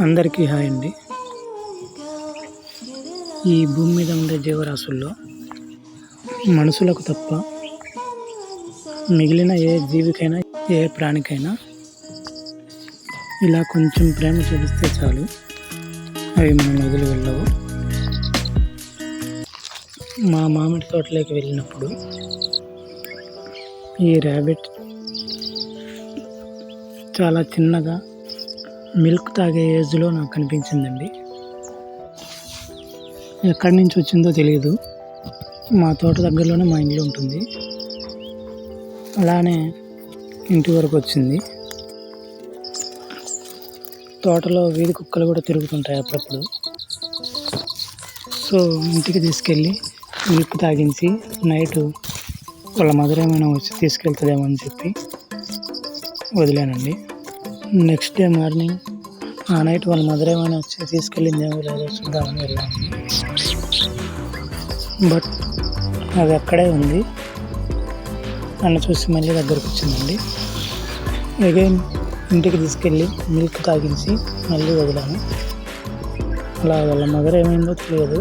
అందరికీ హాయ్ అండి. ఈ భూమి మీద ఉండే జీవరాశుల్లో మనుషులకు తప్ప మిగిలిన ఏ జీవికైనా ఏ ప్రాణికైనా ఇలా కొంచెం ప్రేమ చూపిస్తే చాలు, అవి మనం వదిలి వెళ్ళవు. మా మామిడి తోటలోకి వెళ్ళినప్పుడు ఈ ర్యాబిట్ చాలా చిన్నగా మిల్క్ తాగే ఏజ్లో నాకు కనిపించిందండి. ఎక్కడి నుంచి వచ్చిందో తెలియదు. మా తోట దగ్గరలోనే మా ఇంట్లో ఉంటుంది. అలానే ఇంటి వరకు వచ్చింది. తోటలో వీధి కుక్కలు కూడా తిరుగుతుంటాయి అప్పుడప్పుడు. సో ఇంటికి తీసుకెళ్ళి మిల్క్ తాగించి నైట్ వాళ్ళ మదర్ ఏమైనా వచ్చి తీసుకెళ్తుందేమో అని చెప్పి వదిలానండి. నెక్స్ట్ డే మార్నింగ్ ఆ నైట్ వాళ్ళ మదర్ ఏమైనా వచ్చి తీసుకెళ్ళిందేమో లేదో చూద్దామని వెళ్ళాను. బట్ అది అక్కడే ఉంది. నన్ను చూసి మళ్ళీ దగ్గరకు వచ్చిందండి. అగైన్ ఇంటికి తీసుకెళ్ళి మిల్క్ తాగించి మళ్ళీ వదిలాను. అలా వాళ్ళ మదర్ ఏమైందో తెలియదు.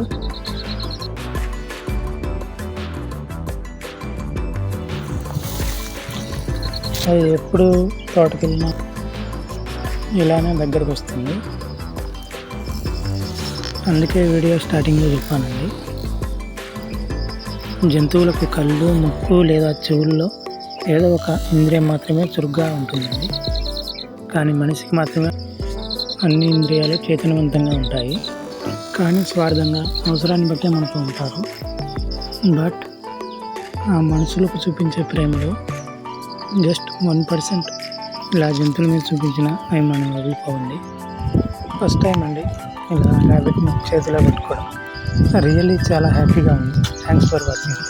అది ఎప్పుడు తోటకి వెళ్ళినా ఇలానే దగ్గరకు వస్తుంది. అందుకే వీడియో స్టార్టింగ్లో చెప్పానండి, జంతువులకు కళ్ళు, ముక్కు లేదా చెవుల్లో ఏదో ఒక ఇంద్రియం మాత్రమే చురుగ్గా ఉంటుందండి. కానీ మనిషికి మాత్రమే అన్ని ఇంద్రియాలు చైతన్యవంతంగా ఉంటాయి. కానీ స్వార్థంగా అవసరాన్ని బట్టే మనకు ఉంటారు. బట్ ఆ మనుషులకు చూపించే ప్రేమలో జస్ట్ 1% ఇలా జంతువుల మీద చూపించిన అవి మనం వదిలిపోవండి. ఫస్ట్ టైం అండి ఇలా ర్యాబిట్ని చేతిలో పెట్టుకోవడం. రియల్లీ చాలా హ్యాపీగా ఉంది. Thanks for watching.